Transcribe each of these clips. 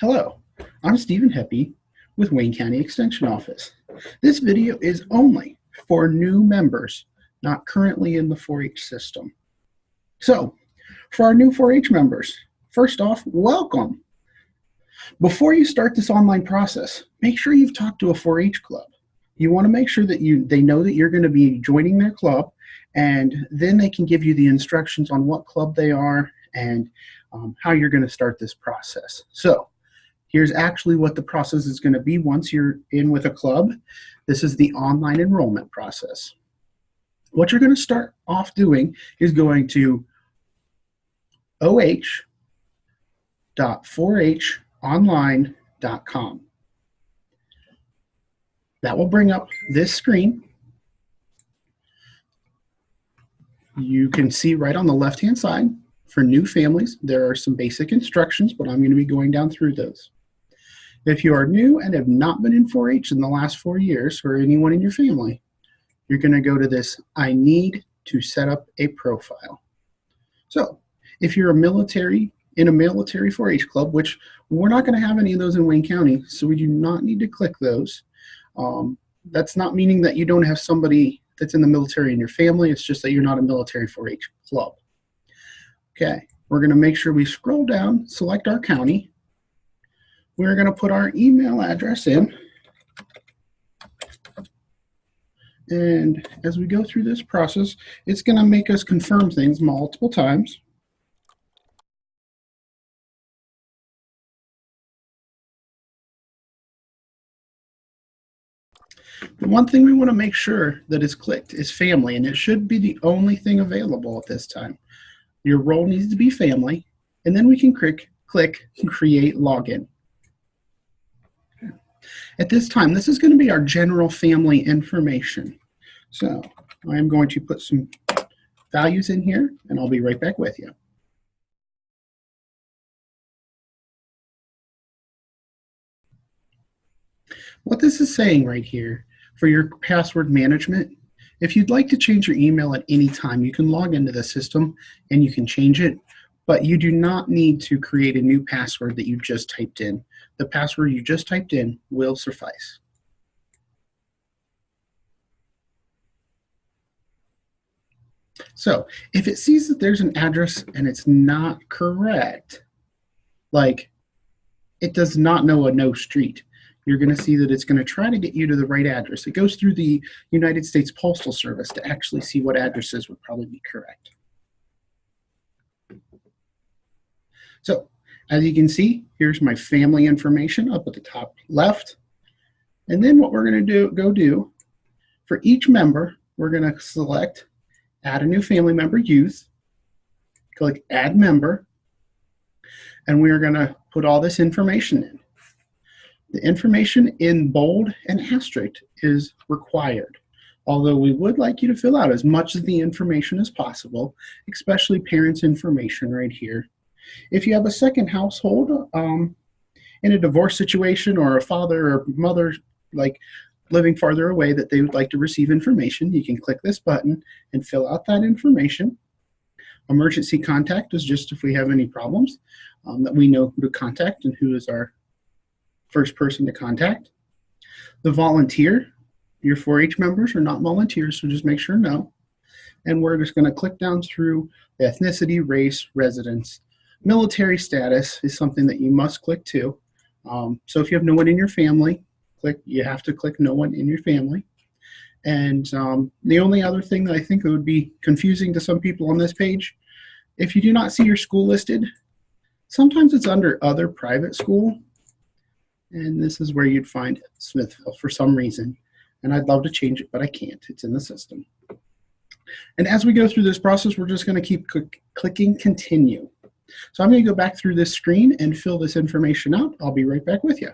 Hello, I'm Stephen Heppy with Wayne County Extension Office. This video is only for new members not currently in the 4-H system. So, for our new 4-H members, first off, welcome. Before you start this online process, make sure you've talked to a 4-H club. You want to make sure that they know that you're going to be joining their club, and then they can give you the instructions on what club they are and how you're going to start this process. So, here's actually what the process is going to be once you're in with a club. This is the online enrollment process. What you're going to start off doing is going to oh.4honline.com. That will bring up this screen. You can see right on the left-hand side, for new families, there are some basic instructions, but I'm going to be going down through those. If you are new and have not been in 4-H in the last 4 years, or anyone in your family, you're going to go to this, I need to set up a profile. So if you're in a military 4-H club, which we're not going to have any of those in Wayne County, so we do not need to click those. That's not meaning that you don't have somebody that's in the military in your family. It's just that you're not a military 4-H club. Okay, we're going to make sure we scroll down, select our county. We're going to put our email address in. And as we go through this process, it's going to make us confirm things multiple times. The one thing we want to make sure that is clicked is family, and it should be the only thing available at this time. Your role needs to be family, and then we can click create login. At this time, this is going to be our general family information. So I'm going to put some values in here, and I'll be right back with you. What this is saying right here, for your password management, if you'd like to change your email at any time, you can log into the system and you can change it, but you do not need to create a new password that you just typed in. The password you just typed in will suffice. So if it sees that there's an address and it's not correct, like it does not know a no street, you're going to see that it's going to try to get you to the right address. It goes through the United States Postal Service to actually see what addresses would probably be correct. So as you can see, here's my family information up at the top left. And then what we're going to do for each member, we're going to select add a new family member, youth, click add member, and we're going to put all this information in. The information in bold and asterisk is required, although we would like you to fill out as much of the information as possible, especially parents' information right here. If you have a second household in a divorce situation, or a father or mother like living farther away that they would like to receive information, you can click this button and fill out that information. Emergency contact is just if we have any problems that we know who to contact and who is our first person to contact. The volunteer, your 4-H members are not volunteers, so just make sure no. And we're just going to click down through the ethnicity, race, residence. Military status is something that you must click too. So if you have no one in your family, you have to click no one in your family. And the only other thing that I think that would be confusing to some people on this page, if you do not see your school listed, sometimes it's under other private school. And this is where you'd find Smithville for some reason. And I'd love to change it, but I can't. It's in the system. And as we go through this process, we're just going to keep clicking continue. So I'm going to go back through this screen and fill this information out. I'll be right back with you.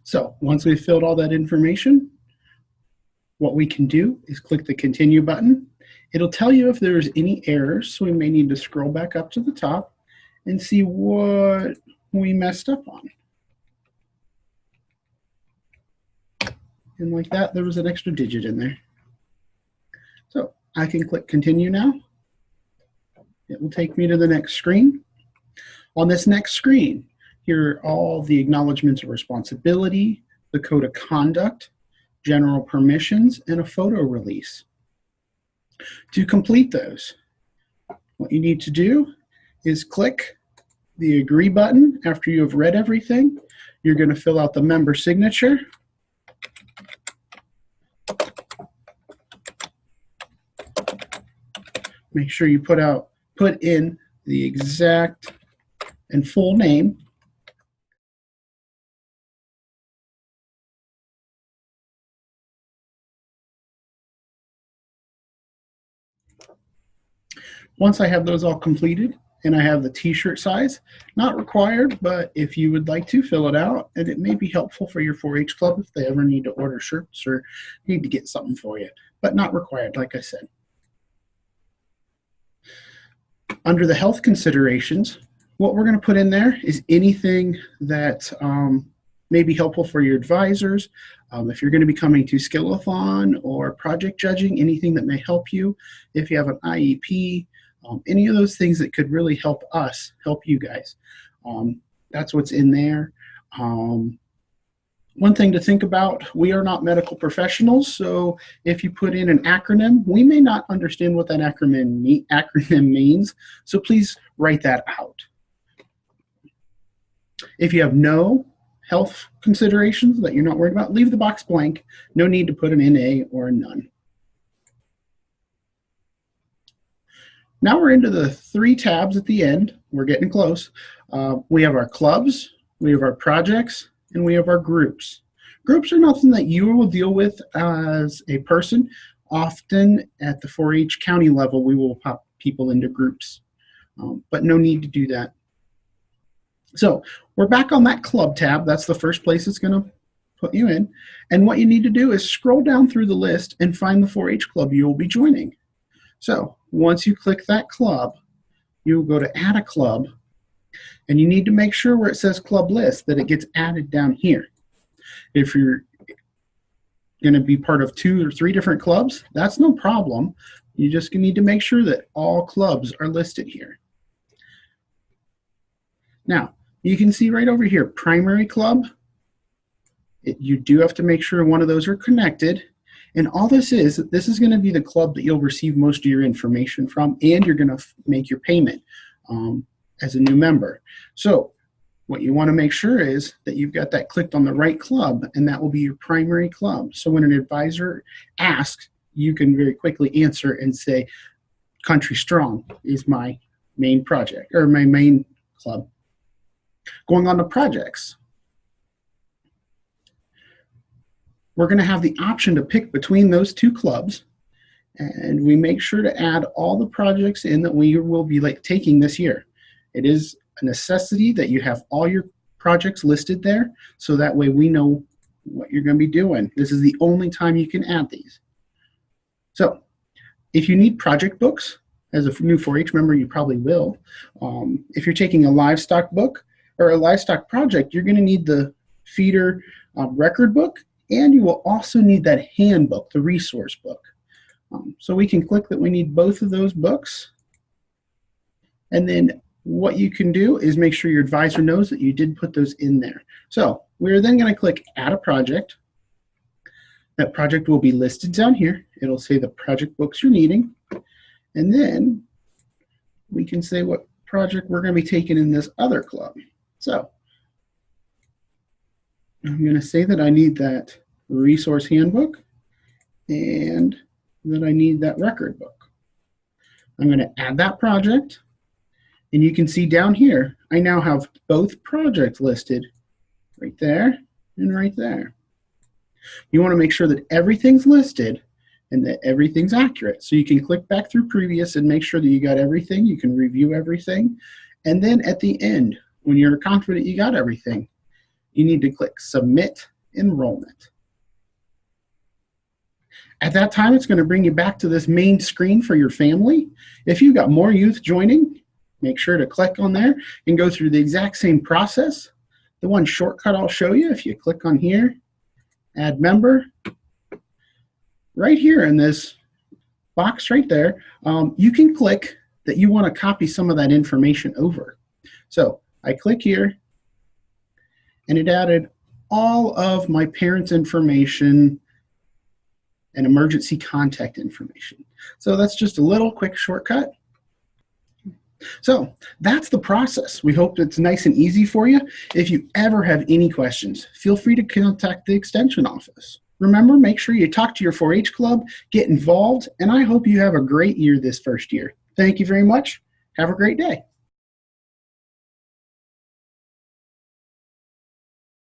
So once we've filled all that information, what we can do is click the continue button, It'll tell you if there's any errors, so we may need to scroll back up to the top and see what we messed up on. And like that, there was an extra digit in there. So I can click continue now. It will take me to the next screen. On this next screen, here are all the acknowledgments of responsibility, the code of conduct, general permissions, and a photo release. To complete those, what you need to do is click the agree button after you have read everything. You're going to fill out the member signature. Make sure you put in the exact and full name. Once I have those all completed and I have the t-shirt size, not required, but if you would like to, fill it out, and it may be helpful for your 4-H club if they ever need to order shirts or need to get something for you, but not required, like I said. Under the health considerations, what we're going to put in there is anything that may be helpful for your advisors. If you're going to be coming to Skillathon or project judging, anything that may help you. If you have an IEP, any of those things that could really help us, help you guys. That's what's in there. One thing to think about, we are not medical professionals, so if you put in an acronym, we may not understand what that acronym means, so please write that out. If you have no health considerations that you're not worried about, leave the box blank. No need to put an NA or a none. Now we're into the 3 tabs at the end. We're getting close. We have our clubs, we have our projects, and we have our groups. Groups are nothing that you will deal with as a person. Often at the 4-H county level, we will pop people into groups, but no need to do that. So we're back on that club tab. That's the first place it's going to put you in. And what you need to do is scroll down through the list and find the 4-H club you will be joining. So once you click that club, you will go to add a club, and you need to make sure where it says club list that it gets added down here. If you're going to be part of 2 or 3 different clubs, that's no problem. You just need to make sure that all clubs are listed here. Now, you can see right over here, primary club. You do have to make sure one of those are connected. And all this is going to be the club that you'll receive most of your information from, and you're going to make your payment as a new member. So what you want to make sure is that you've got that clicked on the right club, and that will be your primary club. So when an advisor asks, you can very quickly answer and say, Country Strong is my main project, or my main club. Going on to projects. We're going to have the option to pick between those 2 clubs, and we make sure to add all the projects in that we will be taking this year. It is a necessity that you have all your projects listed there, so that way we know what you're going to be doing. This is the only time you can add these. So if you need project books, as a new 4-H member, you probably will. If you're taking a livestock book or a livestock project, you're going to need the feeder record book, and you will also need that handbook, the resource book. So we can click that we need both of those books. And then what you can do is make sure your advisor knows that you did put those in there. So we're then going to click Add a Project. That project will be listed down here. It'll say the project books you're needing. And then we can say what project we're going to be taking in this other club. So I'm going to say that I need that resource handbook and that I need that record book. I'm going to add that project, and you can see down here I now have both projects listed right there and right there. You want to make sure that everything's listed and that everything's accurate. So you can click back through previous and make sure that you got everything. You can review everything. And then at the end, when you're confident you got everything, you need to click Submit Enrollment. At that time, it's going to bring you back to this main screen for your family. If you've got more youth joining, make sure to click on there and go through the exact same process. The one shortcut I'll show you, if you click on here, add member, right here in this box right there, you can click that you want to copy some of that information over. So I click here, and it added all of my parents' information and emergency contact information. So that's just a little quick shortcut. So that's the process. We hope it's nice and easy for you. If you ever have any questions, feel free to contact the Extension office. Remember, make sure you talk to your 4-H club, get involved, and I hope you have a great year this first year. Thank you very much. Have a great day.